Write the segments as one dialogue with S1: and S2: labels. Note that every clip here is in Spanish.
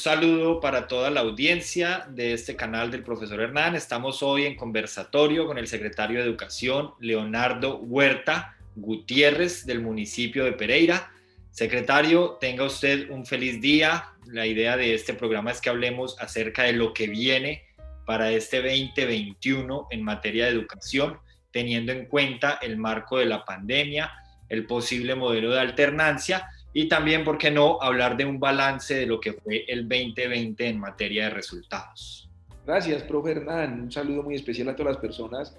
S1: saludo para toda la audiencia de este canal del profesor Hernán. Estamos hoy en conversatorio con el secretario de Educación, Leonardo Huerta Gutiérrez, del municipio de Pereira. Secretario, tenga usted un feliz día. La idea de este programa es que hablemos acerca de lo que viene para este 2021 en materia de educación, teniendo en cuenta el marco de la pandemia, el posible modelo de alternancia y también, ¿por qué no?, hablar de un balance de lo que fue el 2020 en materia de resultados.
S2: Gracias, profe Hernán. Un saludo muy especial a todas las personas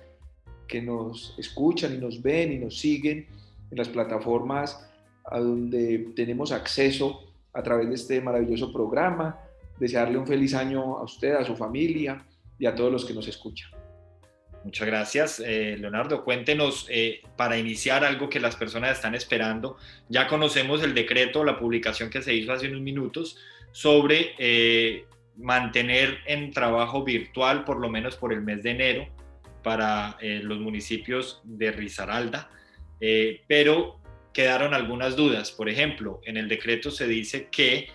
S2: que nos escuchan y nos ven y nos siguen en las plataformas a donde tenemos acceso a través de este maravilloso programa. Desearle un feliz año a usted, a su familia y a todos los que nos escuchan.
S1: Muchas gracias, Leonardo. Cuéntenos, para iniciar, algo que las personas están esperando. Ya conocemos el decreto, la publicación que se hizo hace unos minutos sobre mantener en trabajo virtual por lo menos por el mes de enero para los municipios de Risaralda, pero quedaron algunas dudas. Por ejemplo, en el decreto se dice que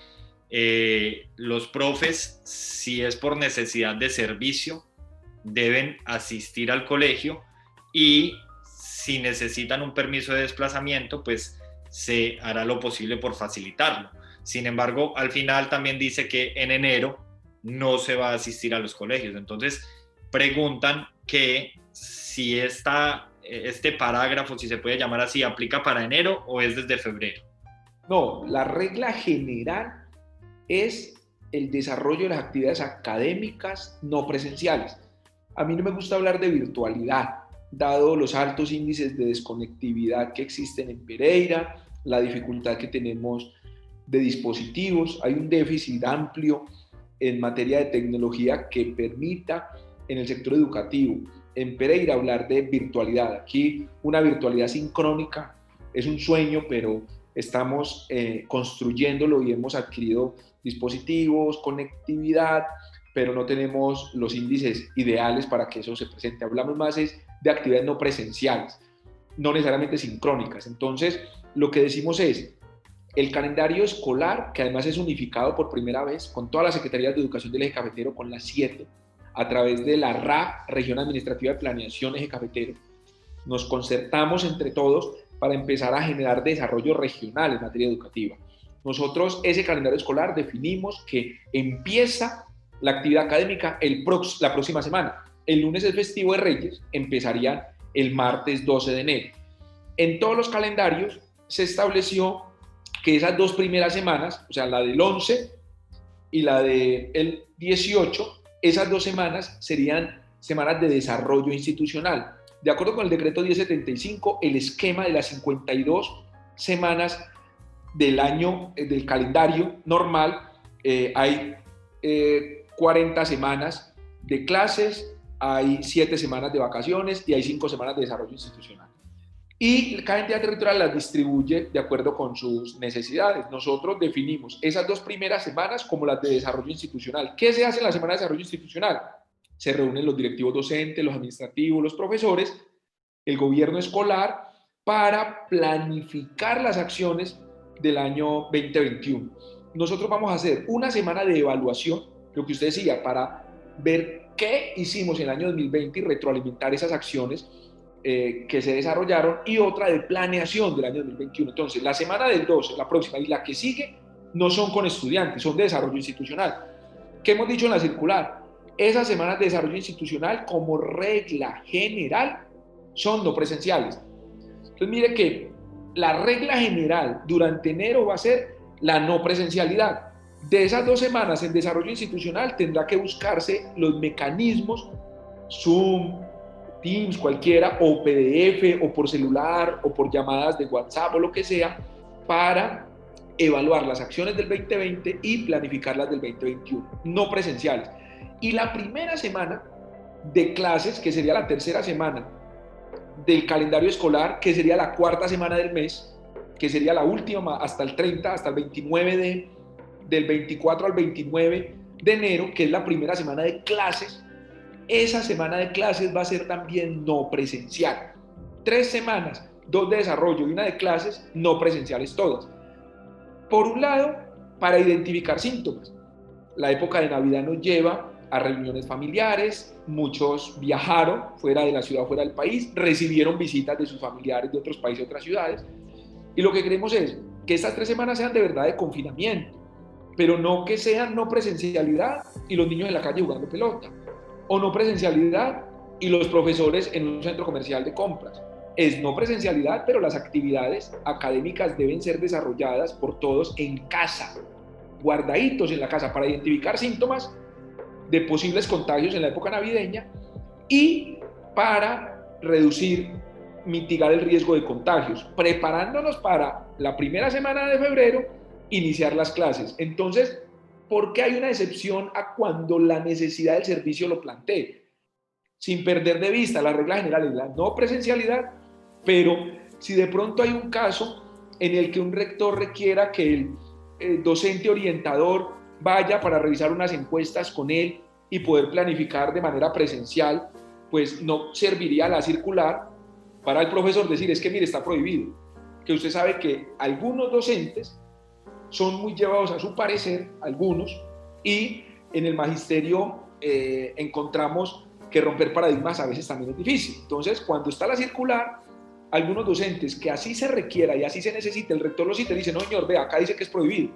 S1: los profes, si es por necesidad de servicio, deben asistir al colegio, y si necesitan un permiso de desplazamiento, pues se hará lo posible por facilitarlo. Sin embargo, al final también dice que en enero no se va a asistir a los colegios. Entonces preguntan que si este parágrafo, si se puede llamar así, aplica para enero o es desde febrero.
S2: No, la regla general es el desarrollo de las actividades académicas no presenciales. A mí no me gusta hablar de virtualidad, dado los altos índices de desconectividad que existen en Pereira, la dificultad que tenemos de dispositivos. Hay un déficit amplio en materia de tecnología que permita en el sector educativo en Pereira hablar de virtualidad. Aquí una virtualidad sincrónica es un sueño, pero estamos construyéndolo y hemos adquirido dispositivos, conectividad, pero no tenemos los índices ideales para que eso se presente. Hablamos más de actividades no presenciales, no necesariamente sincrónicas. Entonces, lo que decimos es, el calendario escolar, que además es unificado por primera vez con todas las secretarías de educación del Eje Cafetero, con las 7, a través de la RAP, Región Administrativa de Planeación Eje Cafetero, nos concertamos entre todos para empezar a generar desarrollo regional en materia educativa. Nosotros ese calendario escolar definimos que empieza la actividad académica la próxima semana. El lunes es festivo de Reyes, empezaría el martes 12 de enero. En todos los calendarios se estableció que esas 2 primeras semanas, o sea, la del 11 y la del 18, esas 2 semanas serían semanas de desarrollo institucional. De acuerdo con el decreto 1075, el esquema de las 52 semanas del año, del calendario normal, hay 40 semanas de clases, hay 7 semanas de vacaciones y hay 5 semanas de desarrollo institucional. Y cada entidad territorial las distribuye de acuerdo con sus necesidades. Nosotros definimos esas 2 primeras semanas como las de desarrollo institucional. ¿Qué se hace en la semana de desarrollo institucional? Se reúnen los directivos docentes, los administrativos, los profesores, el gobierno escolar, para planificar las acciones del año 2021. Nosotros vamos a hacer una semana de evaluación, lo que usted decía, para ver qué hicimos en el año 2020 y retroalimentar esas acciones que se desarrollaron, y otra de planeación del año 2021. Entonces, la semana del 12, la próxima y la que sigue, no son con estudiantes, son de desarrollo institucional. ¿Qué hemos dicho en la circular? Esas semanas de desarrollo institucional, como regla general, son no presenciales. Entonces, mire que la regla general durante enero va a ser la no presencialidad. De esas 2 semanas en desarrollo institucional tendrá que buscarse los mecanismos, Zoom, Teams, cualquiera, o PDF, o por celular, o por llamadas de WhatsApp, o lo que sea, para evaluar las acciones del 2020 y planificarlas del 2021, no presenciales. Y la primera semana de clases, que sería la tercera semana del calendario escolar, que sería la 4ª semana del mes, que sería la última hasta el 30, hasta el 29 del 24 al 29 de enero, que es la primera semana de clases. Esa semana de clases va a ser también no presencial. 3 semanas, 2 de desarrollo y 1 de clases, no presenciales todas. Por un lado, para identificar síntomas. La época de Navidad nos lleva a reuniones familiares, muchos viajaron fuera de la ciudad, fuera del país, recibieron visitas de sus familiares de otros países, de otras ciudades, y lo que queremos es que estas 3 semanas sean de verdad de confinamiento, pero no que sean no presencialidad y los niños en la calle jugando pelota, o no presencialidad y los profesores en un centro comercial de compras. Es no presencialidad, pero las actividades académicas deben ser desarrolladas por todos en casa, guardaditos en la casa, para identificar síntomas de posibles contagios en la época navideña y para reducir, mitigar el riesgo de contagios, preparándonos para la primera semana de febrero iniciar las clases. Entonces, ¿por qué hay una excepción a cuando la necesidad del servicio lo plantee? Sin perder de vista la regla general es la no presencialidad, pero si de pronto hay un caso en el que un rector requiera que el docente orientador vaya para revisar unas encuestas con él y poder planificar de manera presencial, pues no serviría la circular para el profesor decir, es que mire, está prohibido. Que usted sabe que algunos docentes son muy llevados a su parecer, algunos, y en el magisterio encontramos que romper paradigmas a veces también es difícil. Entonces, cuando está la circular, algunos docentes que así se requiera y así se necesita, el rector lo cita y dice, no señor, vea, acá dice que es prohibido.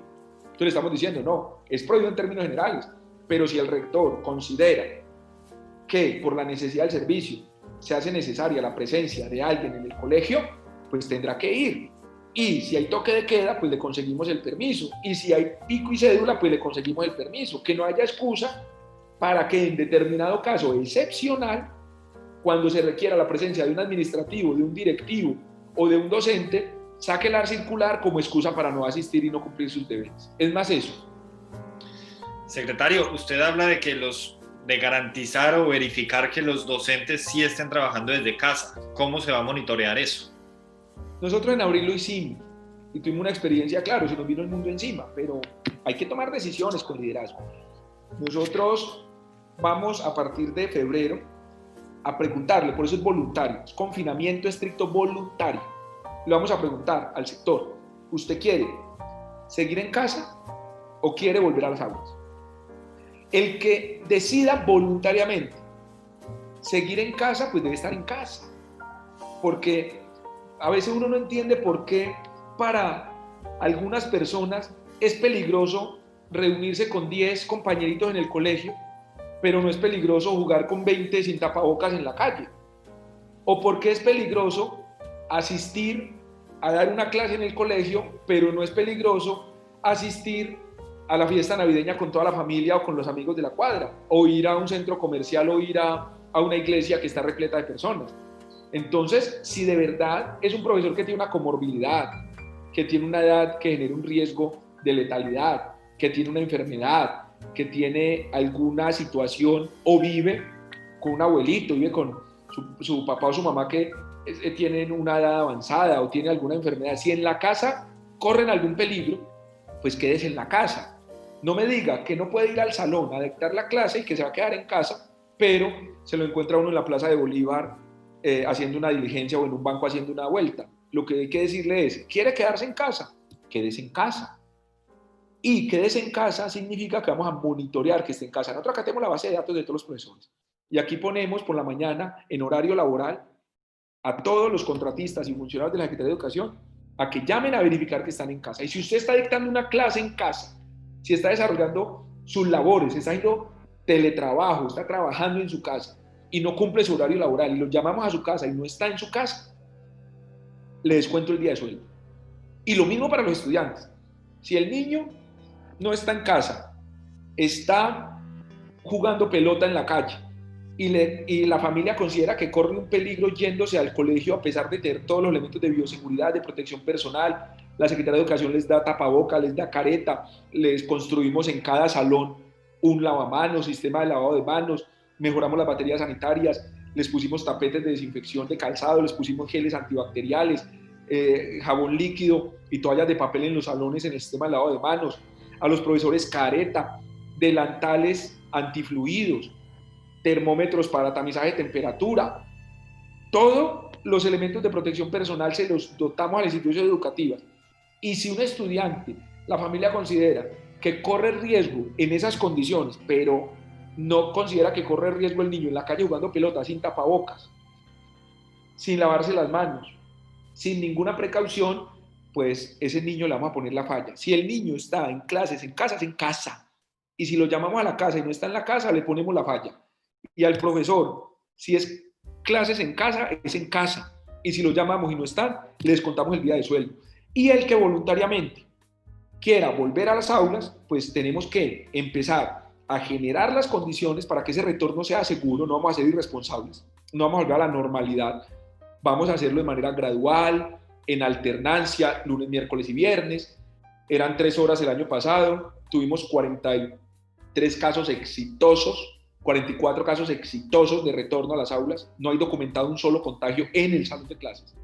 S2: Entonces le estamos diciendo, no, es prohibido en términos generales, pero si el rector considera que por la necesidad del servicio se hace necesaria la presencia de alguien en el colegio, pues tendrá que ir. Y si hay toque de queda, pues le conseguimos el permiso. Y si hay pico y cédula, pues le conseguimos el permiso. Que no haya excusa para que en determinado caso excepcional, cuando se requiera la presencia de un administrativo, de un directivo o de un docente, saque la circular como excusa para no asistir y no cumplir sus deberes. Es más eso.
S1: Secretario, usted habla de garantizar o verificar que los docentes sí estén trabajando desde casa. ¿Cómo se va a monitorear eso?
S2: Nosotros en abril lo hicimos y tuvimos una experiencia, claro, se nos vino el mundo encima, pero hay que tomar decisiones con liderazgo. Nosotros vamos a partir de febrero a preguntarle, por eso es voluntario, es confinamiento estricto voluntario. Le vamos a preguntar al sector, ¿usted quiere seguir en casa o quiere volver a las aulas? El que decida voluntariamente seguir en casa, pues debe estar en casa, porque a veces uno no entiende por qué para algunas personas es peligroso reunirse con 10 compañeritos en el colegio, pero no es peligroso jugar con 20 sin tapabocas en la calle. O por qué es peligroso asistir a dar una clase en el colegio, pero no es peligroso asistir a la fiesta navideña con toda la familia o con los amigos de la cuadra, o ir a un centro comercial o ir a una iglesia que está repleta de personas. Entonces, si de verdad es un profesor que tiene una comorbilidad, que tiene una edad que genera un riesgo de letalidad, que tiene una enfermedad, que tiene alguna situación o vive con un abuelito, vive con su papá o su mamá que tienen una edad avanzada o tiene alguna enfermedad, si en la casa corren algún peligro, pues quédese en la casa. No me diga que no puede ir al salón a dictar la clase y que se va a quedar en casa, pero se lo encuentra uno en la Plaza de Bolívar haciendo una diligencia o en un banco haciendo una vuelta. Lo que hay que decirle es, ¿quiere quedarse en casa? Quédese en casa. Y quédese en casa significa que vamos a monitorear que esté en casa. Nosotros acá tenemos la base de datos de todos los profesores. Y aquí ponemos por la mañana, en horario laboral, a todos los contratistas y funcionarios de la Secretaría de Educación a que llamen a verificar que están en casa. Y si usted está dictando una clase en casa, si está desarrollando sus labores, está haciendo teletrabajo, está trabajando en su casa y no cumple su horario laboral y lo llamamos a su casa y no está en su casa, le descuento el día de sueldo. Y lo mismo para los estudiantes. Si el niño no está en casa, está jugando pelota en la calle y la familia considera que corre un peligro yéndose al colegio a pesar de tener todos los elementos de bioseguridad, de protección personal, la Secretaría de Educación les da tapaboca, les da careta, les construimos en cada salón un lavamanos, sistema de lavado de manos, mejoramos las baterías sanitarias, les pusimos tapetes de desinfección de calzado, les pusimos geles antibacteriales, jabón líquido y toallas de papel en los salones en el sistema de lavado de manos, a los profesores careta, delantales antifluidos, termómetros para tamizaje de temperatura, todos los elementos de protección personal se los dotamos a las instituciones educativas. Y si un estudiante, la familia considera que corre riesgo en esas condiciones, pero no considera que corre riesgo el niño en la calle jugando pelota sin tapabocas, sin lavarse las manos, sin ninguna precaución, pues ese niño le vamos a poner la falla. Si el niño está en clases, en casa, es en casa. Y si lo llamamos a la casa y no está en la casa, le ponemos la falla. Y al profesor, si es clases en casa, es en casa. Y si lo llamamos y no están, le descontamos el día de sueldo. Y el que voluntariamente quiera volver a las aulas, pues tenemos que empezar a generar las condiciones para que ese retorno sea seguro. No vamos a ser irresponsables, no vamos a volver a la normalidad. Vamos a hacerlo de manera gradual, en alternancia, lunes, miércoles y viernes. Eran 3 horas el año pasado, tuvimos 43 casos exitosos, 44 casos exitosos de retorno a las aulas. No hay documentado un solo contagio en el salón de clases.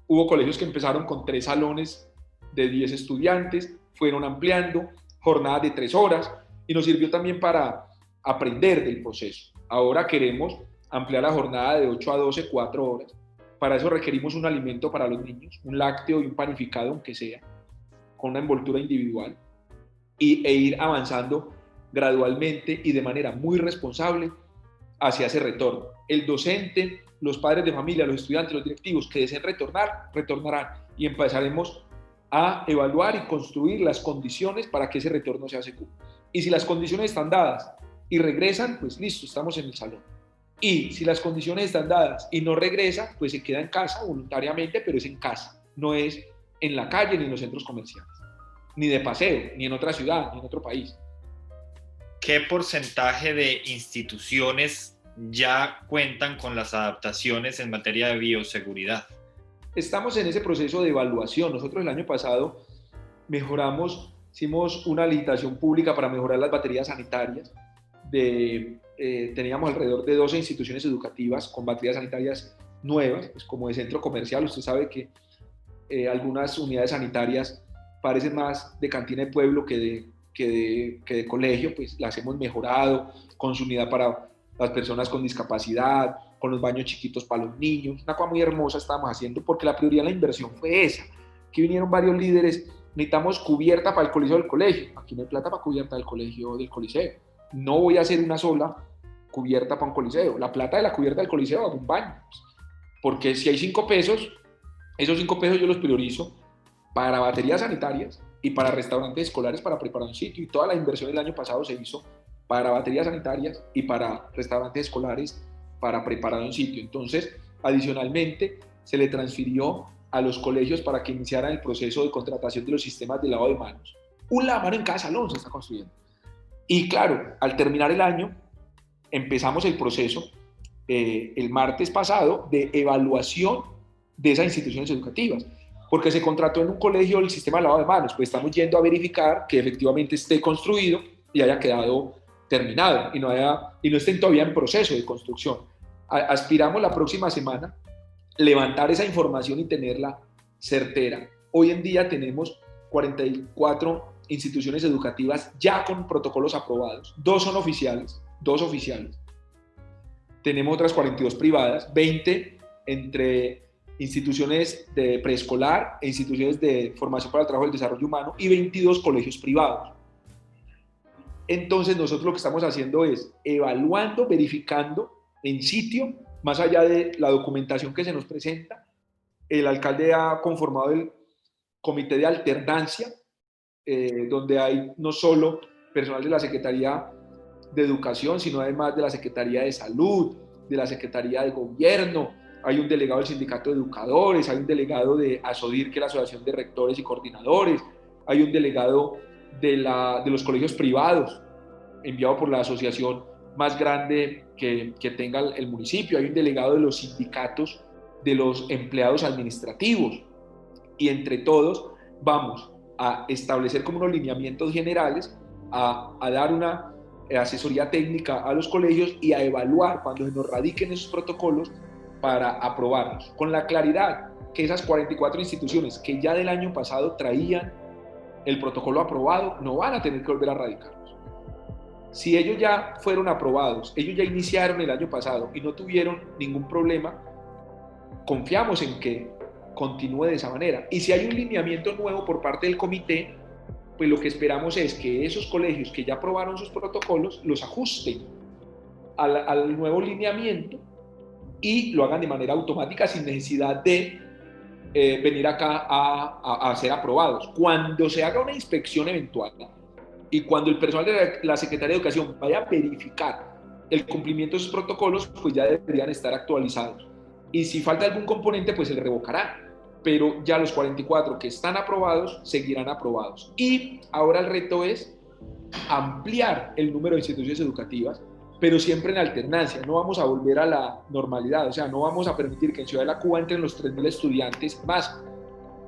S2: Hubo colegios que empezaron con 3 salones de 10 estudiantes, fueron ampliando, jornadas de 3 horas, y nos sirvió también para aprender del proceso. Ahora queremos ampliar la jornada de 8 a 12, 4 horas. Para eso requerimos un alimento para los niños, un lácteo y un panificado, aunque sea, con una envoltura individual, e ir avanzando gradualmente y de manera muy responsable hacia ese retorno. El docente, los padres de familia, los estudiantes, los directivos que deseen retornar, retornarán, y empezaremos a evaluar y construir las condiciones para que ese retorno sea seguro. Y si las condiciones están dadas y regresan, pues listo, estamos en el salón. Y si las condiciones están dadas y no regresa, pues se queda en casa voluntariamente, pero es en casa, no es en la calle ni en los centros comerciales, ni de paseo, ni en otra ciudad, ni en otro país.
S1: ¿Qué porcentaje de instituciones ya cuentan con las adaptaciones en materia de bioseguridad?
S2: Estamos en ese proceso de evaluación. Nosotros el año pasado hicimos una licitación pública para mejorar las baterías sanitarias. Teníamos alrededor de 12 instituciones educativas con baterías sanitarias nuevas, pues como de centro comercial. Usted sabe que algunas unidades sanitarias parecen más de cantina de pueblo que de colegio, pues las hemos mejorado con su unidad para las personas con discapacidad, con los baños chiquitos para los niños. Una cosa muy hermosa estábamos haciendo, porque la prioridad de la inversión fue esa. Aquí vinieron varios líderes: necesitamos cubierta para el coliseo del colegio. Aquí no hay plata para cubierta del colegio del coliseo. No voy a hacer una sola cubierta para un coliseo. La plata de la cubierta del coliseo va a un baño. Porque si hay 5 pesos, esos 5 pesos yo los priorizo para baterías sanitarias y para restaurantes escolares para preparar un sitio. Y toda la inversión del año pasado se hizo para baterías sanitarias y para restaurantes escolares para preparar un sitio. Entonces, adicionalmente, se le transfirió a los colegios para que iniciaran el proceso de contratación de los sistemas de lavado de manos. Un lavamanos en cada salón se está construyendo. Y claro, al terminar el año, empezamos el proceso el martes pasado de evaluación de esas instituciones educativas, porque se contrató en un colegio el sistema de lavado de manos. Pues estamos yendo a verificar que efectivamente esté construido y haya quedado terminado y no estén todavía en proceso de construcción. Aspiramos la próxima semana levantar esa información y tenerla certera. Hoy en día tenemos 44 instituciones educativas ya con protocolos aprobados. 2 son oficiales, 2 oficiales. Tenemos otras 42 privadas, 20 entre instituciones de preescolar e instituciones de formación para el trabajo y el desarrollo humano, y 22 colegios privados. Entonces nosotros lo que estamos haciendo es evaluando, verificando en sitio, más allá de la documentación que se nos presenta. El alcalde ha conformado el comité de alternancia, donde hay no solo personal de la Secretaría de Educación, sino además de la Secretaría de Salud, de la Secretaría de Gobierno. Hay un delegado del Sindicato de Educadores, hay un delegado de ASODIR, que es la Asociación de Rectores y Coordinadores, hay un delegado de los colegios privados, enviado por la asociación más grande que tenga el municipio, hay un delegado de los sindicatos de los empleados administrativos, y entre todos vamos a establecer como unos lineamientos generales, a dar una asesoría técnica a los colegios y a evaluar cuando se nos radiquen esos protocolos para aprobarlos, con la claridad que esas 44 instituciones que ya del año pasado traían el protocolo aprobado no van a tener que volver a radicarlos. Si ellos ya fueron aprobados, ellos ya iniciaron el año pasado y no tuvieron ningún problema, confiamos en que continúe de esa manera. Y si hay un lineamiento nuevo por parte del comité, pues lo que esperamos es que esos colegios que ya aprobaron sus protocolos los ajusten al nuevo lineamiento y lo hagan de manera automática sin necesidad de venir acá a ser aprobados. Cuando se haga una inspección eventual y cuando el personal de la Secretaría de Educación vaya a verificar el cumplimiento de esos protocolos, pues ya deberían estar actualizados. Y si falta algún componente, pues se le revocará. Pero ya los 44 que están aprobados seguirán aprobados. Y ahora el reto es ampliar el número de instituciones educativas, pero siempre en alternancia. No vamos a volver a la normalidad, o sea, no vamos a permitir que en Ciudad de la Cuba entren los 3.000 estudiantes más,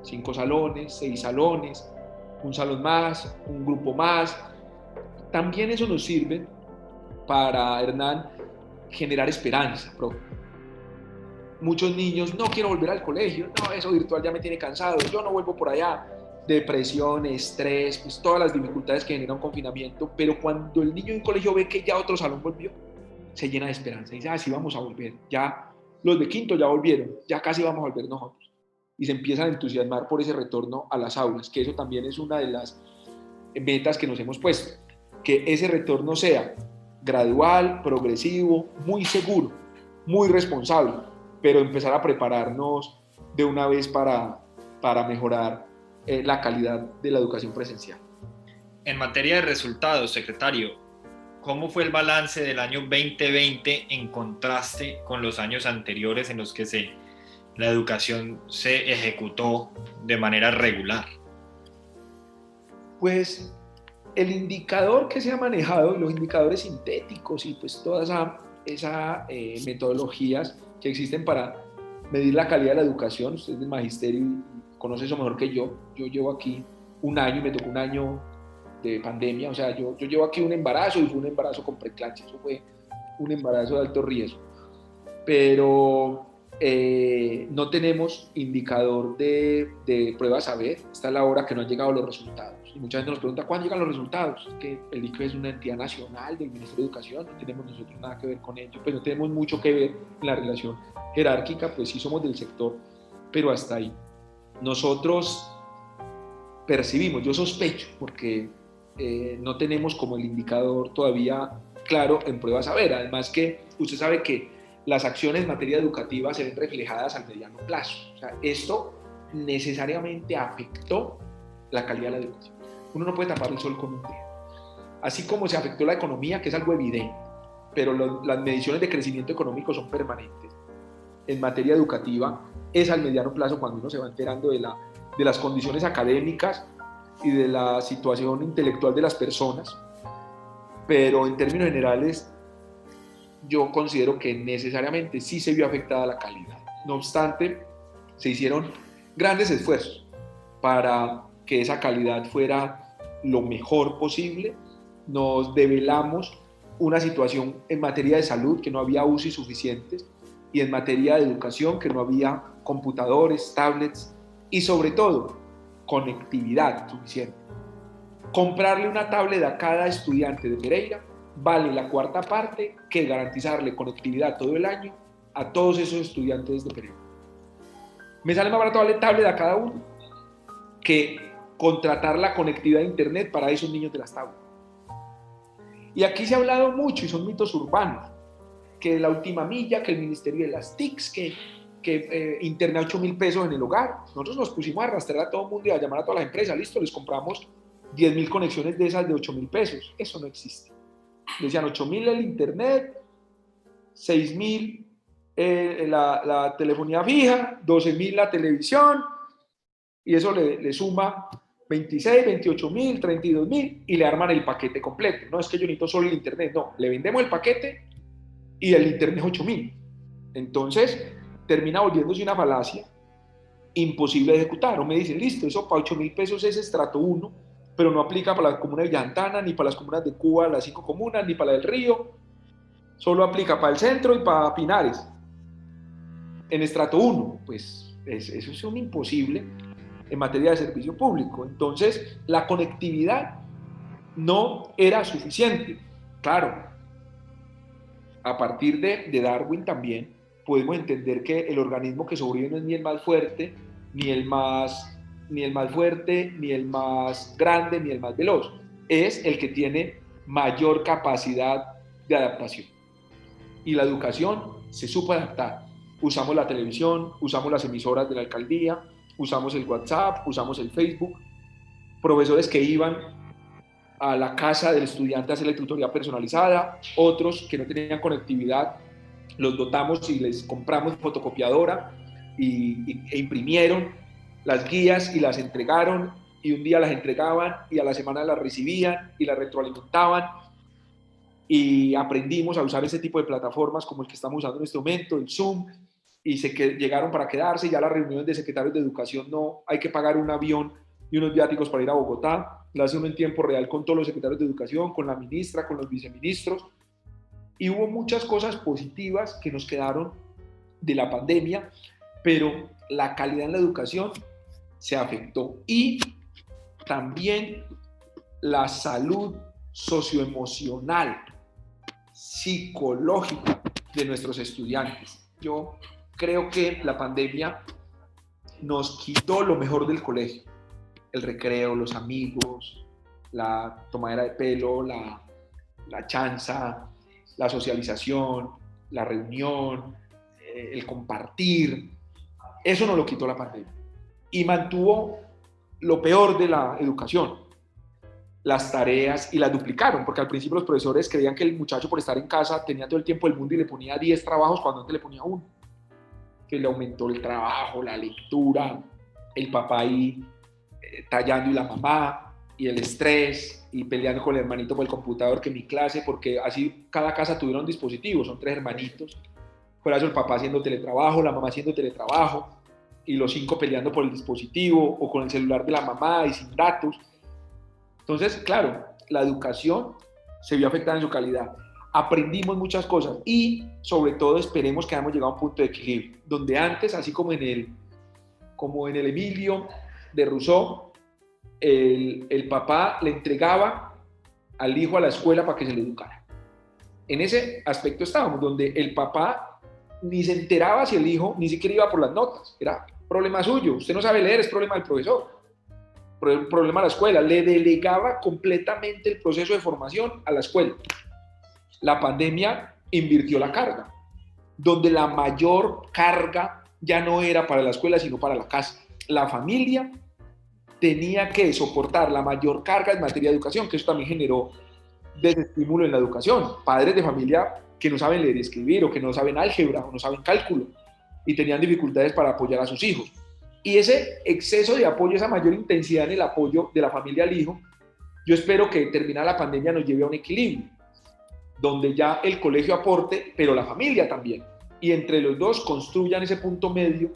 S2: 5 salones, 6 salones, un salón más, un grupo más. También eso nos sirve para, Hernán, generar esperanza propia. Muchos niños, no quiero volver al colegio, no, eso virtual ya me tiene cansado, yo no vuelvo por allá. Depresión, estrés, pues todas las dificultades que genera un confinamiento, pero cuando el niño en colegio ve que ya otro salón volvió, se llena de esperanza y dice, sí, vamos a volver, ya los de quinto ya volvieron, ya casi vamos a volver nosotros. Y se empiezan a entusiasmar por ese retorno a las aulas, que eso también es una de las metas que nos hemos puesto, que ese retorno sea gradual, progresivo, muy seguro, muy responsable, pero empezar a prepararnos de una vez para mejorar la calidad de la educación presencial.
S1: En materia de resultados, secretario, ¿cómo fue el balance del año 2020 en contraste con los años anteriores en los que la educación se ejecutó de manera regular?
S2: Pues el indicador que se ha manejado, los indicadores sintéticos y pues todas esas metodologías que existen para medir la calidad de la educación, usted es del magisterio y conoce eso mejor que yo llevo aquí un año y me tocó un año de pandemia, o sea, yo llevo aquí un embarazo y fue un embarazo con preeclampsia, eso fue un embarazo de alto riesgo, pero no tenemos indicador de prueba saber, está la hora que no han llegado los resultados. Y mucha gente nos pregunta, ¿cuándo llegan los resultados? Es que el ICFES es una entidad nacional del Ministerio de Educación, no tenemos nosotros nada que ver con ello, pues no tenemos mucho que ver en la relación jerárquica, pues sí somos del sector, pero hasta ahí. Nosotros percibimos, yo sospecho, porque no tenemos como el indicador todavía claro en prueba saber, además que usted sabe que las acciones en materia educativa se ven reflejadas al mediano plazo. O sea, esto necesariamente afectó la calidad de la educación. Uno no puede tapar el sol con un dedo. Así como se afectó la economía, que es algo evidente, pero las mediciones de crecimiento económico son permanentes. En materia educativa es al mediano plazo cuando uno se va enterando de las condiciones académicas y de la situación intelectual de las personas, pero en términos generales yo considero que necesariamente sí se vio afectada la calidad. No obstante, se hicieron grandes esfuerzos para que esa calidad fuera lo mejor posible. Nos develamos una situación en materia de salud, que no había UCI suficientes, y en materia de educación, que no había computadores, tablets, y sobre todo, conectividad suficiente. Comprarle una tablet a cada estudiante de Pereira vale la cuarta parte que garantizarle conectividad todo el año a todos esos estudiantes de Pereira. Me sale más barato darle tablet a cada uno que contratar la conectividad de internet para esos niños de las tablets. Y aquí se ha hablado mucho, y son mitos urbanos, que la última milla, que el ministerio de las TICs, que interna 8.000 pesos en el hogar. Nosotros nos pusimos a arrastrar a todo el mundo y a llamar a todas las empresas, listo, les compramos 10.000 conexiones de esas de 8.000 pesos. Eso no existe. Decían 8.000 el internet, 6.000 la telefonía fija, 12.000 la televisión, y eso le suma 26, 28.000, 32.000 y le arman el paquete completo. No es que yo necesito solo el internet, no, le vendemos el paquete y el internet 8.000. Entonces termina volviéndose una falacia imposible de ejecutar. O me dicen, listo, eso para 8.000 pesos es estrato 1, pero no aplica para la comuna de Llantana, ni para las comunas de Cuba, las 5 comunas, ni para la del Río, solo aplica para el centro y para Pinares. En estrato 1, pues eso es un imposible en materia de servicio público. Entonces, la conectividad no era suficiente. Claro, a partir de Darwin también podemos entender que el organismo que sobrevive no es ni el más fuerte, ni el más ni el más fuerte, ni el más grande, ni el más veloz. Es el que tiene mayor capacidad de adaptación. Y la educación se supo adaptar. Usamos la televisión, usamos las emisoras de la alcaldía, usamos el WhatsApp, usamos el Facebook. Profesores que iban a la casa del estudiante a hacerle tutoría personalizada, otros que no tenían conectividad, los dotamos y les compramos fotocopiadora e imprimieron las guías y las entregaron, y un día las entregaban y a la semana las recibían y las retroalimentaban, y aprendimos a usar ese tipo de plataformas como el que estamos usando en este momento, el Zoom, y llegaron para quedarse. Ya las reuniones de secretarios de educación no hay que pagar un avión y unos viáticos para ir a Bogotá, lo hace uno en tiempo real con todos los secretarios de educación, con la ministra, con los viceministros, y hubo muchas cosas positivas que nos quedaron de la pandemia, pero la calidad en la educación se afectó, y también la salud socioemocional, psicológica de nuestros estudiantes. Yo creo que la pandemia nos quitó lo mejor del colegio: el recreo, los amigos, la tomadera de pelo, la chanza, la socialización, la reunión, el compartir. Eso nos lo quitó la pandemia y mantuvo lo peor de la educación: las tareas, y las duplicaron, porque al principio los profesores creían que el muchacho, por estar en casa, tenía todo el tiempo del mundo y le ponía 10 trabajos cuando antes le ponía uno. Que le aumentó el trabajo, la lectura, el papá ahí tallando y la mamá, y el estrés, y peleando con el hermanito por el computador, que mi clase, porque así cada casa tuviera un dispositivo, son 3 hermanitos. Por eso el papá haciendo teletrabajo, la mamá haciendo teletrabajo, y los 5 peleando por el dispositivo o con el celular de la mamá y sin datos. Entonces, claro, la educación se vio afectada en su calidad. Aprendimos muchas cosas y, sobre todo, esperemos que hayamos llegado a un punto de equilibrio, donde antes, así como en el Emilio de Rousseau, el papá le entregaba al hijo a la escuela para que se le educara. En ese aspecto estábamos, donde el papá ni se enteraba si el hijo ni siquiera iba por las notas. Era problema suyo. Usted no sabe leer, es problema del profesor. Problema a la escuela. Le delegaba completamente el proceso de formación a la escuela. La pandemia invirtió la carga, donde la mayor carga ya no era para la escuela, sino para la casa. La familia tenía que soportar la mayor carga en materia de educación, que eso también generó desestímulo en la educación. Padres de familia que no saben leer y escribir, o que no saben álgebra, o no saben cálculo, y tenían dificultades para apoyar a sus hijos. Y ese exceso de apoyo, esa mayor intensidad en el apoyo de la familia al hijo, yo espero que terminada la pandemia nos lleve a un equilibrio, donde ya el colegio aporte, pero la familia también, y entre los dos construyan ese punto medio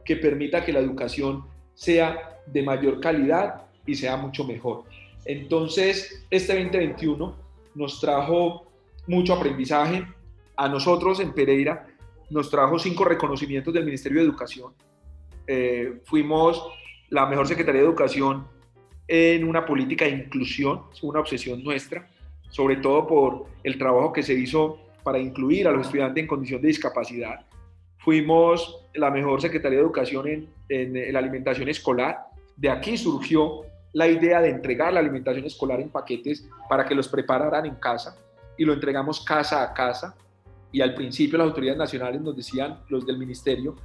S2: que permita que la educación sea de mayor calidad y sea mucho mejor. Entonces, este 2021 nos trajo mucho aprendizaje. A nosotros en Pereira nos trajo 5 reconocimientos del Ministerio de Educación. Fuimos la mejor Secretaría de Educación en una política de inclusión, es una obsesión nuestra, sobre todo por el trabajo que se hizo para incluir a los estudiantes en condición de discapacidad. Fuimos la mejor Secretaría de Educación en la alimentación escolar. De aquí surgió la idea de entregar la alimentación escolar en paquetes para que los prepararan en casa, y lo entregamos casa a casa. Y al principio las autoridades nacionales nos decían, los del ministerio,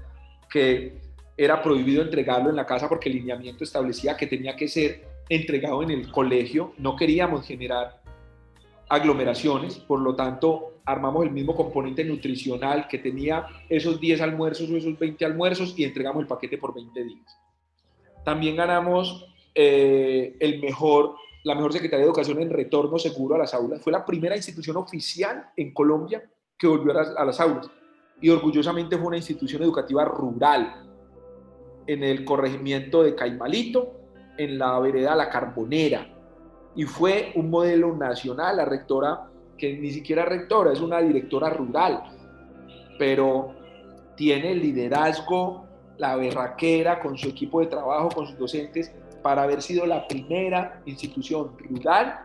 S2: que era prohibido entregarlo en la casa porque el lineamiento establecía que tenía que ser entregado en el colegio. No queríamos generar aglomeraciones, por lo tanto armamos el mismo componente nutricional que tenía esos 10 almuerzos o esos 20 almuerzos, y entregamos el paquete por 20 días. También ganamos la mejor Secretaría de Educación en retorno seguro a las aulas. Fue la primera institución oficial en Colombia que volvió a las aulas, y orgullosamente fue una institución educativa rural en el corregimiento de Caimalito, en la vereda La Carbonera, y fue un modelo nacional. La rectora, que ni siquiera rectora, es una directora rural, pero tiene el liderazgo, la berraquera con su equipo de trabajo, con sus docentes, para haber sido la primera institución rural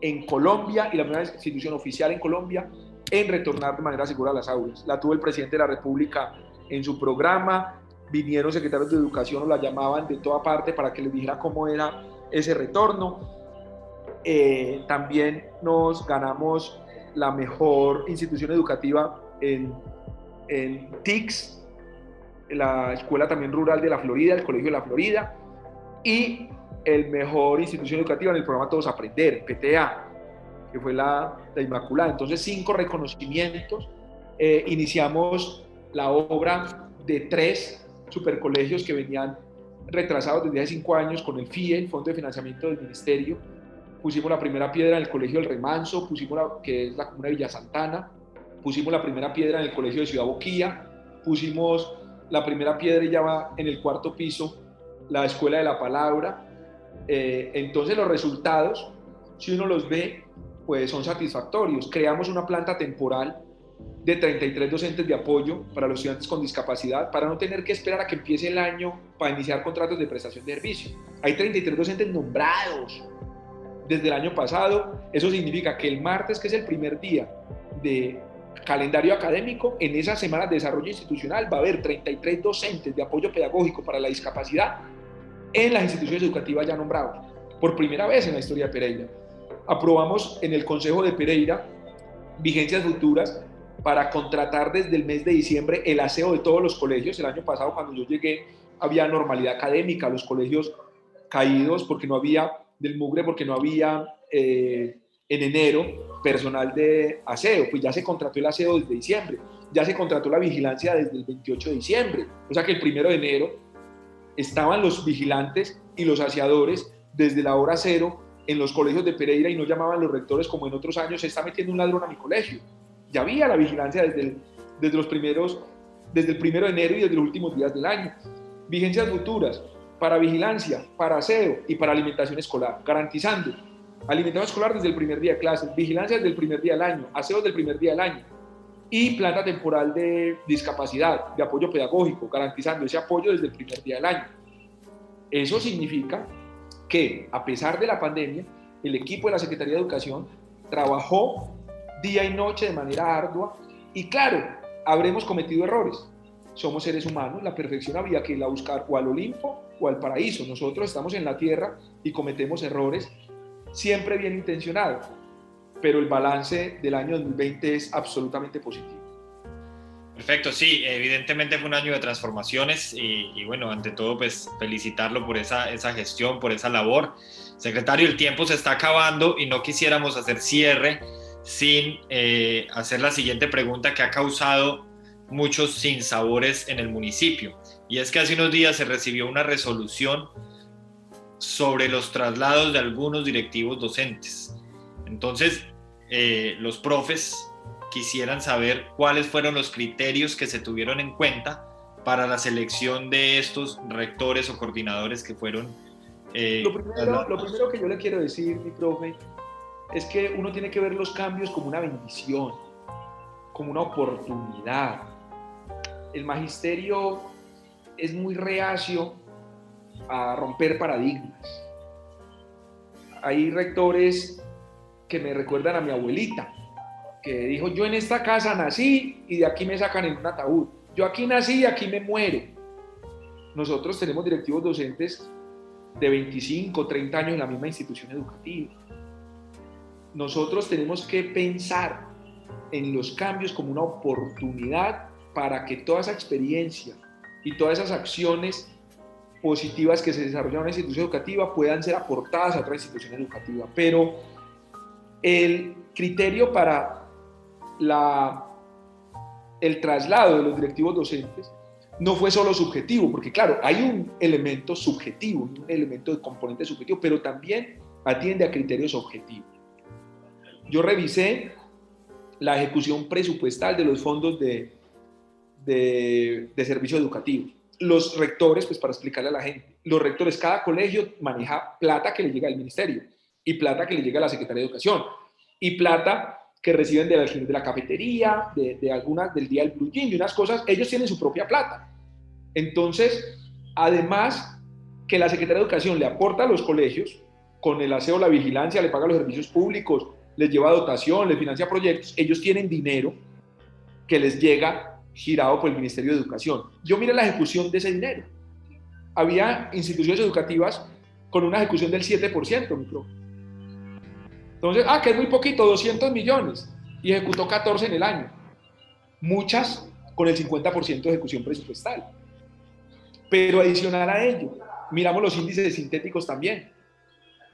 S2: en Colombia y la primera institución oficial en Colombia en retornar de manera segura a las aulas. La tuvo el presidente de la República en su programa, vinieron secretarios de educación o la llamaban de toda parte para que les dijera cómo era ese retorno. También nos ganamos la mejor institución educativa en TICS, la Escuela también Rural de la Florida, el Colegio de la Florida, y el mejor institución educativa en el programa Todos Aprender, PTA, que fue la Inmaculada. Entonces, 5 reconocimientos. Iniciamos la obra de 3 supercolegios que venían retrasados desde hace 5 años con el FIE, el Fondo de Financiamiento del Ministerio. Pusimos la primera piedra en el Colegio del Remanso, que es la comuna de Villa Santana. Pusimos la primera piedra en el Colegio de Ciudad Boquía. Pusimos la primera piedra y ya va en el 4º piso la Escuela de la Palabra. Entonces los resultados, si uno los ve, pues son satisfactorios. Creamos una planta temporal de 33 docentes de apoyo para los estudiantes con discapacidad, para no tener que esperar a que empiece el año para iniciar contratos de prestación de servicio. Hay 33 docentes nombrados desde el año pasado. Eso significa que el martes, que es el primer día de calendario académico, en esas semanas de desarrollo institucional va a haber 33 docentes de apoyo pedagógico para la discapacidad en las instituciones educativas ya nombrados, por primera vez en la historia de Pereira. Aprobamos en el Consejo de Pereira vigencias futuras para contratar desde el mes de diciembre el aseo de todos los colegios. El año pasado, cuando yo llegué, había normalidad académica, los colegios caídos porque no había del mugre, porque no había en enero personal de aseo. Pues ya se contrató el aseo desde diciembre, ya se contrató la vigilancia desde el 28 de diciembre, o sea que el 1 de enero estaban los vigilantes y los aseadores desde la hora cero en los colegios de Pereira y no llamaban los rectores como en otros años: se está metiendo un ladrón a mi colegio. Ya había la vigilancia desde el 1 de enero y desde los últimos días del año. Vigencias futuras para vigilancia, para aseo y para alimentación escolar, garantizando alimentación escolar desde el primer día de clases, vigilancia desde el primer día del año, aseo desde el primer día del año y planta temporal de discapacidad, de apoyo pedagógico, garantizando ese apoyo desde el primer día del año. Eso significa que, a pesar de la pandemia, el equipo de la Secretaría de Educación trabajó día y noche de manera ardua y, claro, habremos cometido errores. Somos seres humanos, la perfección había que irla a buscar o al Olimpo o al paraíso. Nosotros estamos en la tierra y cometemos errores, siempre bien intencionados, pero el balance del año 2020 es absolutamente positivo.
S1: Perfecto, sí, evidentemente fue un año de transformaciones y bueno, ante todo, pues felicitarlo por esa gestión, por esa labor. Secretario, el tiempo se está acabando y no quisiéramos hacer cierre sin hacer la siguiente pregunta que ha causado muchos sinsabores en el municipio. Y es que hace unos días se recibió una resolución sobre los traslados de algunos directivos docentes. Entonces, los profes quisieran saber cuáles fueron los criterios que se tuvieron en cuenta para la selección de estos rectores o coordinadores que fueron...
S2: Lo primero que yo le quiero decir, mi profe, es que uno tiene que ver los cambios como una bendición, como una oportunidad. El magisterio es muy reacio a romper paradigmas. Hay rectores que me recuerdan a mi abuelita, que dijo: yo en esta casa nací y de aquí me sacan en un ataúd. Yo aquí nací y aquí me muero. Nosotros tenemos directivos docentes de 25, 30 años en la misma institución educativa. Nosotros tenemos que pensar en los cambios como una oportunidad para que toda esa experiencia y todas esas acciones positivas que se desarrollan en una institución educativa puedan ser aportadas a otra institución educativa. Pero el criterio para el traslado de los directivos docentes no fue solo subjetivo, porque claro, hay un elemento subjetivo, un elemento de componente subjetivo, pero también atiende a criterios objetivos. Yo revisé la ejecución presupuestal de los fondos de servicio educativo. Los rectores, pues para explicarle a la gente, los rectores, cada colegio maneja plata que le llega al ministerio y plata que le llega a la Secretaría de Educación y plata que reciben del alquiler de la cafetería, de algunas del día del Blue Jean y unas cosas. Ellos tienen su propia plata. Entonces, además que la Secretaría de Educación le aporta a los colegios con el aseo, la vigilancia, le paga los servicios públicos, les lleva dotación, les financia proyectos, ellos tienen dinero que les llega girado por el Ministerio de Educación. Yo miré la ejecución de ese dinero. Había instituciones educativas con una ejecución del 7%, mi profe. Entonces, que es muy poquito, 200 millones, y ejecutó 14 en el año. Muchas con el 50% de ejecución presupuestal. Pero adicional a ello, miramos los índices sintéticos también.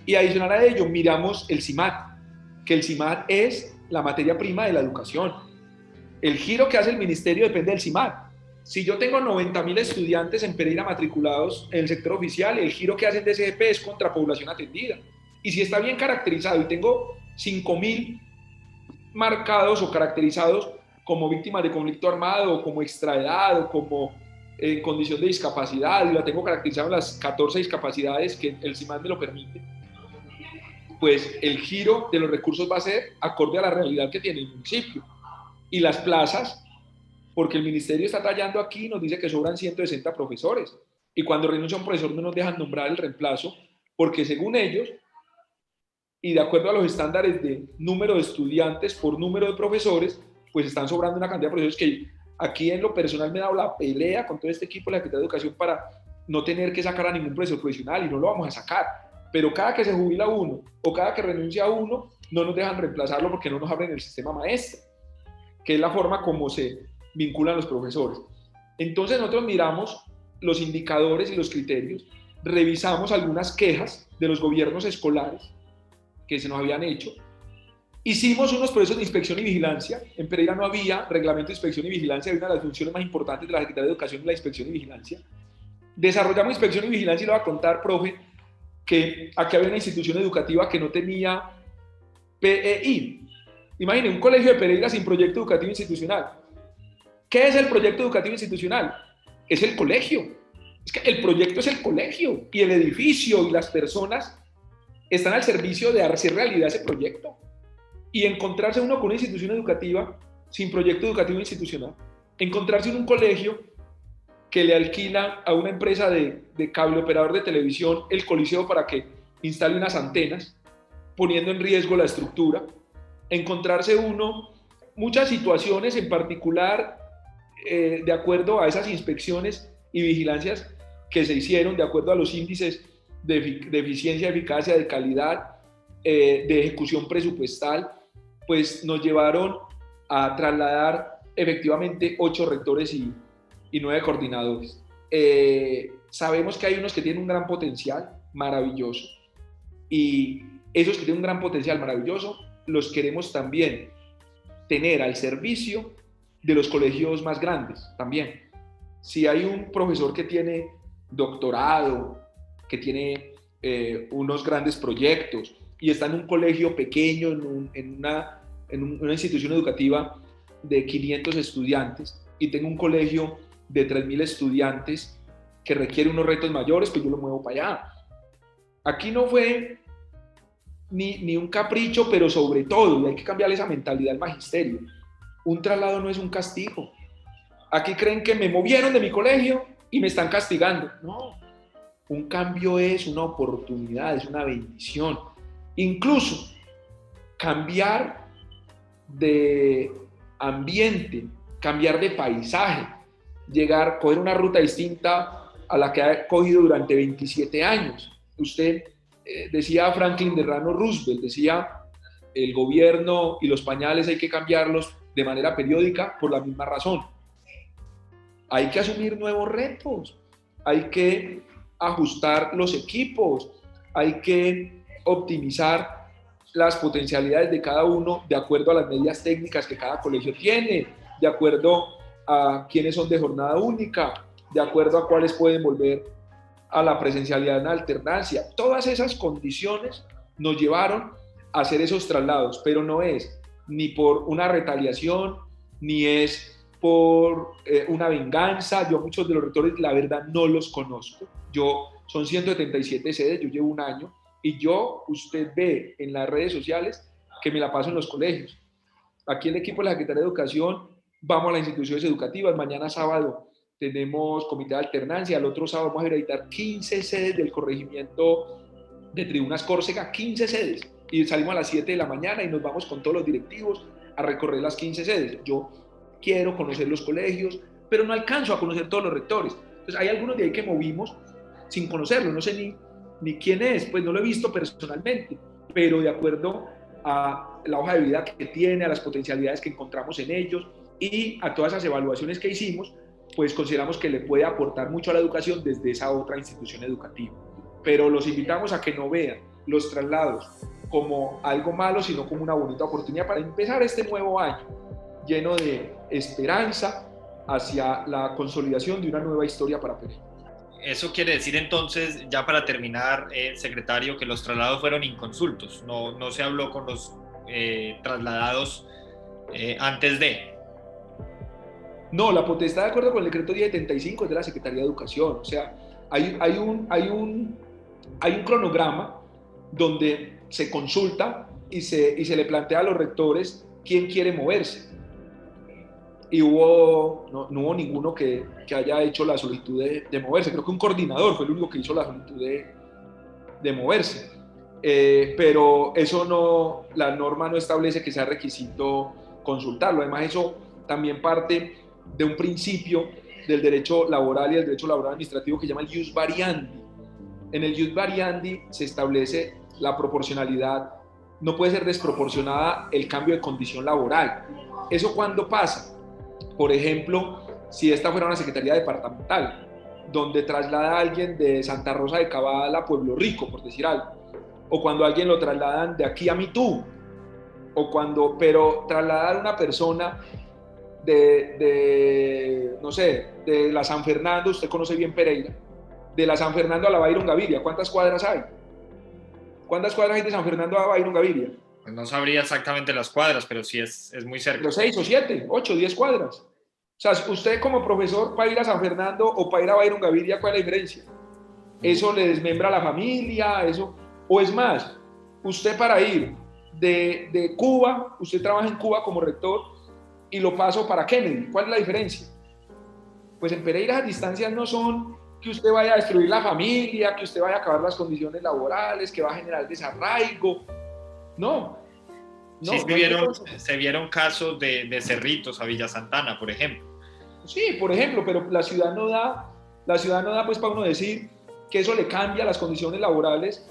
S2: Y adicional a ello, miramos el CIMAT, que el CIMAT es la materia prima de la educación. El giro que hace el ministerio depende del CIMAT. Si yo tengo 90.000 estudiantes en Pereira matriculados en el sector oficial, el giro que hace el DCGP es contra población atendida. Y si está bien caracterizado y tengo 5.000 marcados o caracterizados como víctimas de conflicto armado, o como extraedad, o como en condición de discapacidad, y la tengo caracterizado en las 14 discapacidades que el CIMAT me lo permite, pues el giro de los recursos va a ser acorde a la realidad que tiene el municipio. Y las plazas, porque el ministerio está tallando aquí y nos dice que sobran 160 profesores. Y cuando renuncia un profesor no nos dejan nombrar el reemplazo, porque según ellos, y de acuerdo a los estándares de número de estudiantes por número de profesores, pues están sobrando una cantidad de profesores que aquí en lo personal me he dado la pelea con todo este equipo de la Secretaría de Educación para no tener que sacar a ningún profesor profesional, y no lo vamos a sacar. Pero cada que se jubila uno o cada que renuncia uno, no nos dejan reemplazarlo porque no nos abren el sistema maestro, que es la forma como se vinculan los profesores. Entonces nosotros miramos los indicadores y los criterios, revisamos algunas quejas de los gobiernos escolares que se nos habían hecho, hicimos unos procesos de inspección y vigilancia. En Pereira no había reglamento de inspección y vigilancia, una de las funciones más importantes de la Secretaría de Educación es la inspección y vigilancia. Desarrollamos inspección y vigilancia y le voy a contar, profe, que aquí había una institución educativa que no tenía PEI. Imaginen, un colegio de Pereira sin proyecto educativo institucional. ¿Qué es el proyecto educativo institucional? Es el colegio. Es que el proyecto es el colegio, y el edificio y las personas están al servicio de hacer realidad ese proyecto. Y encontrarse uno con una institución educativa sin proyecto educativo institucional, encontrarse en un colegio que le alquila a una empresa de cable operador de televisión el coliseo para que instale unas antenas, poniendo en riesgo la estructura, encontrarse uno muchas situaciones, en particular de acuerdo a esas inspecciones y vigilancias que se hicieron, de acuerdo a los índices de eficiencia, eficacia, de calidad, de ejecución presupuestal, pues nos llevaron a trasladar efectivamente 8 rectores y 9 coordinadores. Sabemos que hay unos que tienen un gran potencial maravilloso, y esos que tienen un gran potencial maravilloso los queremos también tener al servicio de los colegios más grandes también. Si hay un profesor que tiene doctorado, que tiene unos grandes proyectos y está en un colegio pequeño, en una institución educativa de 500 estudiantes, y tengo un colegio de 3.000 estudiantes que requiere unos retos mayores, pues yo lo muevo para allá. Aquí no fue ni un capricho, pero sobre todo, y hay que cambiar esa mentalidad del magisterio, un traslado no es un castigo. Aquí creen que me movieron de mi colegio y me están castigando. No, un cambio es una oportunidad, es una bendición. Incluso cambiar de ambiente, cambiar de paisaje, llegar, coger una ruta distinta a la que ha cogido durante 27 años. Usted decía Franklin Delano Roosevelt, decía, el gobierno y los pañales hay que cambiarlos de manera periódica por la misma razón. Hay que asumir nuevos retos, hay que ajustar los equipos, hay que optimizar las potencialidades de cada uno de acuerdo a las medidas técnicas que cada colegio tiene, de acuerdo a quienes son de jornada única, de acuerdo a cuáles pueden volver a la presencialidad en alternancia. Todas esas condiciones nos llevaron a hacer esos traslados, pero no es ni por una retaliación, ni es por una venganza. Yo muchos de los rectores, la verdad, no los conozco. Son 177 sedes, yo llevo un año, y usted ve en las redes sociales que me la paso en los colegios. Aquí el equipo de la Secretaría de Educación, vamos a las instituciones educativas. Mañana sábado tenemos comité de alternancia, el otro sábado vamos a visitar 15 sedes del corregimiento de Tribunas Córcega, 15 sedes, y salimos a las 7 de la mañana y nos vamos con todos los directivos a recorrer las 15 sedes. Yo quiero conocer los colegios, pero no alcanzo a conocer todos los rectores. Entonces hay algunos de ahí que movimos sin conocerlo, no sé ni quién es, pues no lo he visto personalmente, pero de acuerdo a la hoja de vida que tiene, a las potencialidades que encontramos en ellos y a todas esas evaluaciones que hicimos, pues consideramos que le puede aportar mucho a la educación desde esa otra institución educativa. Pero los invitamos a que no vean los traslados como algo malo, sino como una bonita oportunidad para empezar este nuevo año lleno de esperanza hacia la consolidación de una nueva historia para Pereira.
S1: Eso quiere decir entonces, ya para terminar, secretario, que los traslados fueron inconsultos, no se habló con los trasladados antes de.
S2: No, la potestad, de acuerdo con el decreto 1075, es de la Secretaría de Educación. O sea, hay un cronograma donde se consulta y se le plantea a los rectores quién quiere moverse. Y no hubo ninguno que haya hecho la solicitud de moverse. Creo que un coordinador fue el único que hizo la solicitud de moverse. Pero eso no, la norma no establece que sea requisito consultarlo. Además, eso también parte de un principio del derecho laboral y del derecho laboral administrativo que se llama el ius variandi. En el ius variandi se establece la proporcionalidad, no puede ser desproporcionada el cambio de condición laboral. ¿Eso cuándo pasa? Por ejemplo, si esta fuera una secretaría departamental, donde traslada a alguien de Santa Rosa de Cabal a Pueblo Rico, por decir algo, o cuando a alguien lo trasladan de aquí a Mitú, pero trasladar a una persona no sé, de la San Fernando, usted conoce bien Pereira, de la San Fernando a la Byron Gaviria, ¿cuántas cuadras hay? ¿Cuántas cuadras hay de San Fernando a Byron Gaviria?
S1: Pues no sabría exactamente las cuadras, pero sí es muy cerca.
S2: Pero 6 o 7, 8, 10 cuadras. O sea, usted como profesor para ir a San Fernando o para ir a Byron Gaviria, ¿cuál es la diferencia? Eso le desmembra a la familia, eso. O es más, usted para ir de Cuba, usted trabaja en Cuba como rector y lo paso para Kennedy. ¿Cuál es la diferencia? Pues en Pereira las distancias no son que usted vaya a destruir la familia, que usted vaya a acabar las condiciones laborales, que va a generar desarraigo. No.
S1: Sí, se vieron casos de Cerritos a Villa Santana, por ejemplo.
S2: Sí, por ejemplo, pero la ciudad no da pues para uno decir que eso le cambia las condiciones laborales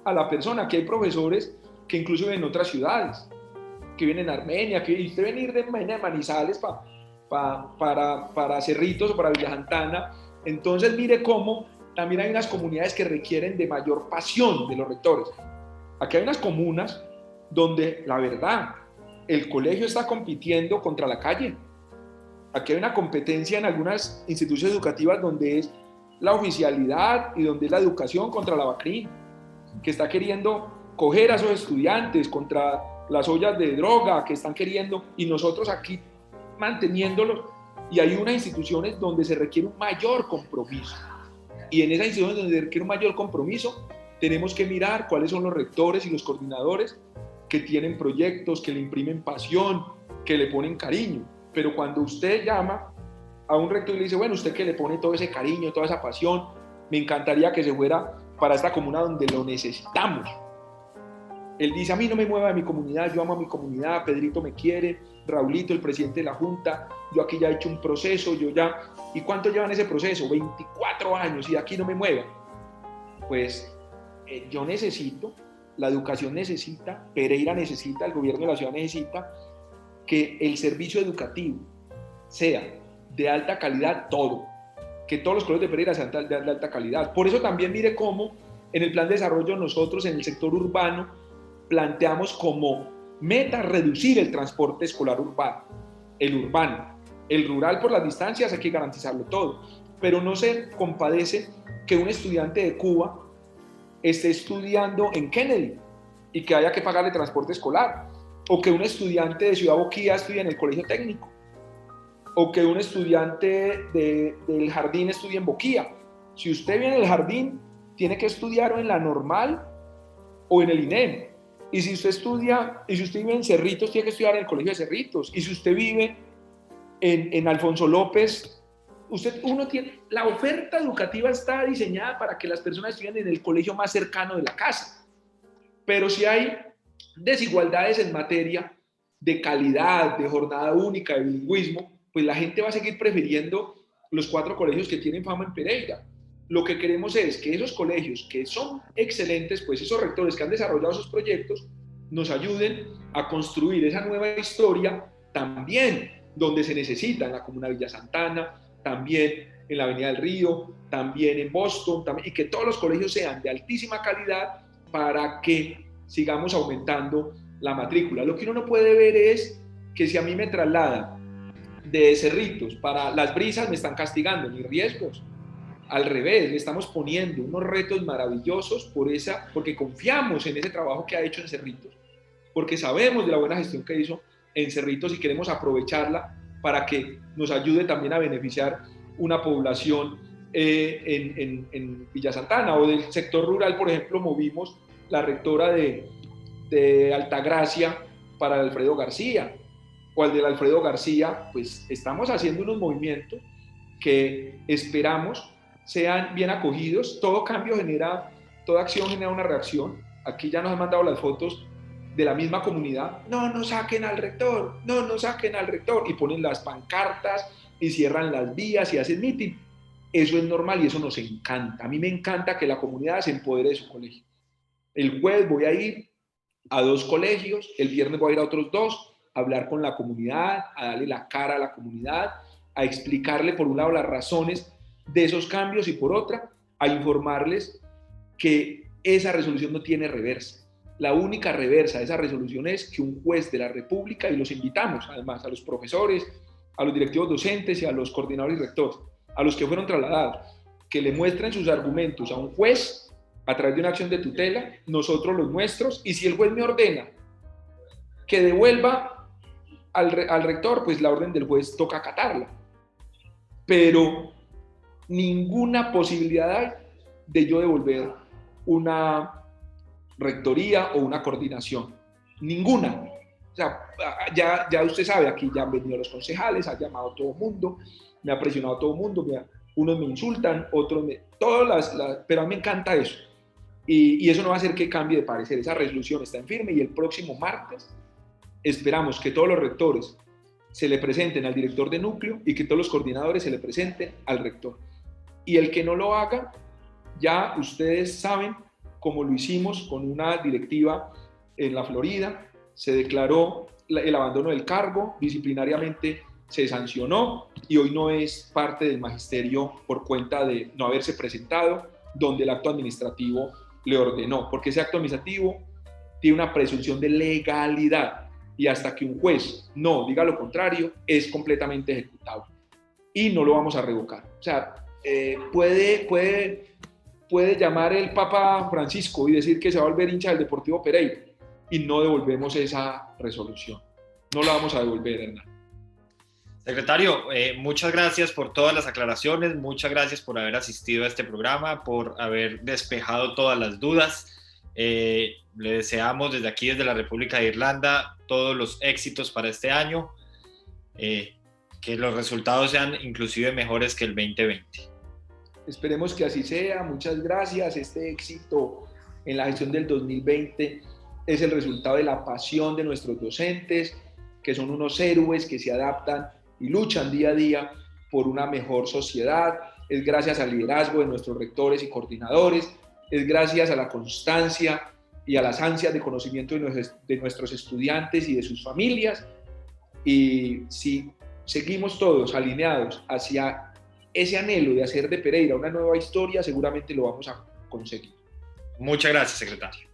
S2: a la persona. Aquí hay profesores que incluso viven en otras ciudades, que vienen en Armenia, que usted venir de Manizales para Cerritos o para Villa Santana. Entonces mire cómo también hay unas comunidades que requieren de mayor pasión de los rectores. Aquí hay unas comunas donde la verdad, el colegio está compitiendo contra la calle. Aquí hay una competencia en algunas instituciones educativas donde es la oficialidad y donde es la educación contra la Bacrin, que está queriendo coger a esos estudiantes contra las ollas de droga que están queriendo, y nosotros aquí manteniéndolos. Y hay unas instituciones donde se requiere un mayor compromiso. Y en esas instituciones donde se requiere un mayor compromiso, tenemos que mirar cuáles son los rectores y los coordinadores que tienen proyectos, que le imprimen pasión, que le ponen cariño. Pero cuando usted llama a un rector y le dice, bueno, usted que le pone todo ese cariño, toda esa pasión, me encantaría que se fuera para esta comuna donde lo necesitamos. Él dice, a mí no me mueva de mi comunidad, yo amo a mi comunidad, Pedrito me quiere, Raulito, el presidente de la Junta, yo aquí ya he hecho un proceso, ¿Y cuánto llevan ese proceso? 24 años y de aquí no me mueva. Pues yo necesito, la educación necesita, Pereira necesita, el gobierno de la ciudad necesita que el servicio educativo sea de alta calidad todo, que todos los colegios de Pereira sean de alta calidad. Por eso también mire cómo en el plan de desarrollo nosotros en el sector urbano planteamos como meta reducir el transporte escolar urbano, el rural por las distancias hay que garantizarlo todo, pero no se compadece que un estudiante de Cuba esté estudiando en Kennedy y que haya que pagarle transporte escolar, o que un estudiante de Ciudad Boquía estudie en el colegio técnico, o que un estudiante del jardín estudie en Boquía. Si usted viene del jardín, tiene que estudiar o en la normal o en el INEM. Y si usted vive en Cerritos, tiene que estudiar en el colegio de Cerritos. Y si usted vive en Alfonso López, la oferta educativa está diseñada para que las personas estudien en el colegio más cercano de la casa. Pero si hay desigualdades en materia, de calidad, de jornada única, de bilingüismo, pues la gente va a seguir prefiriendo los 4 colegios que tienen fama en Pereira. Lo que queremos es que esos colegios que son excelentes, pues esos rectores que han desarrollado esos proyectos, nos ayuden a construir esa nueva historia también donde se necesita, en la Comuna de Villa Santana, también en la Avenida del Río, también en Boston, también, y que todos los colegios sean de altísima calidad para que sigamos aumentando la matrícula. Lo que uno no puede ver es que si a mí me trasladan de Cerritos para Las Brisas me están castigando, ni riesgos. Al revés, le estamos poniendo unos retos maravillosos porque confiamos en ese trabajo que ha hecho en Cerritos, porque sabemos de la buena gestión que hizo en Cerritos y queremos aprovecharla para que nos ayude también a beneficiar una población en Villa Santana o del sector rural. Por ejemplo, movimos la rectora de Altagracia para el Alfredo García, o al del Alfredo García, pues estamos haciendo unos movimientos que esperamos sean bien acogidos. Todo cambio genera, toda acción genera una reacción. Aquí ya nos han mandado las fotos de la misma comunidad. No saquen al rector, no saquen al rector, y ponen las pancartas y cierran las vías y hacen mitin. Eso es normal y eso nos encanta. A mí me encanta que la comunidad se empodere de su colegio. El jueves voy a ir a 2 colegios, el viernes voy a ir a otros 2, a hablar con la comunidad, a darle la cara a la comunidad, a explicarle por un lado las razones de esos cambios y por otra, a informarles que esa resolución no tiene reversa. La única reversa de esa resolución es que un juez de la República, y los invitamos además a los profesores, a los directivos docentes y a los coordinadores y rectores, a los que fueron trasladados, que le muestren sus argumentos a un juez a través de una acción de tutela, nosotros los nuestros, y si el juez me ordena que devuelva al rector, pues la orden del juez toca acatarla. Pero ninguna posibilidad hay de yo devolver una rectoría o una coordinación. Ninguna. O sea, ya usted sabe, aquí ya han venido los concejales, ha llamado a todo el mundo, me ha presionado a todo el mundo, unos me insultan, otros me... pero a mí me encanta eso. Y eso no va a hacer que cambie de parecer. Esa resolución está en firme y el próximo martes esperamos que todos los rectores se le presenten al director de núcleo y que todos los coordinadores se le presenten al rector. Y el que no lo haga, ya ustedes saben cómo lo hicimos con una directiva en la Florida, se declaró el abandono del cargo, disciplinariamente se sancionó y hoy no es parte del magisterio por cuenta de no haberse presentado donde el acto administrativo le ordenó, porque ese acto administrativo tiene una presunción de legalidad y hasta que un juez no diga lo contrario es completamente ejecutable y no lo vamos a revocar. O sea, puede llamar el Papa Francisco y decir que se va a volver hincha del Deportivo Pereira y no devolvemos esa resolución. No la vamos a devolver, Hernán.
S1: Secretario, muchas gracias por todas las aclaraciones, muchas gracias por haber asistido a este programa, por haber despejado todas las dudas. Le deseamos desde aquí, desde la República de Irlanda, todos los éxitos para este año, que los resultados sean inclusive mejores que el 2020.
S2: Esperemos que así sea, muchas gracias. Este éxito en la gestión del 2020 es el resultado de la pasión de nuestros docentes, que son unos héroes que se adaptan y luchan día a día por una mejor sociedad. Es gracias al liderazgo de nuestros rectores y coordinadores, es gracias a la constancia y a las ansias de conocimiento de nuestros estudiantes y de sus familias. Y si seguimos todos alineados hacia ese anhelo de hacer de Pereira una nueva historia, seguramente lo vamos a conseguir.
S1: Muchas gracias, secretario.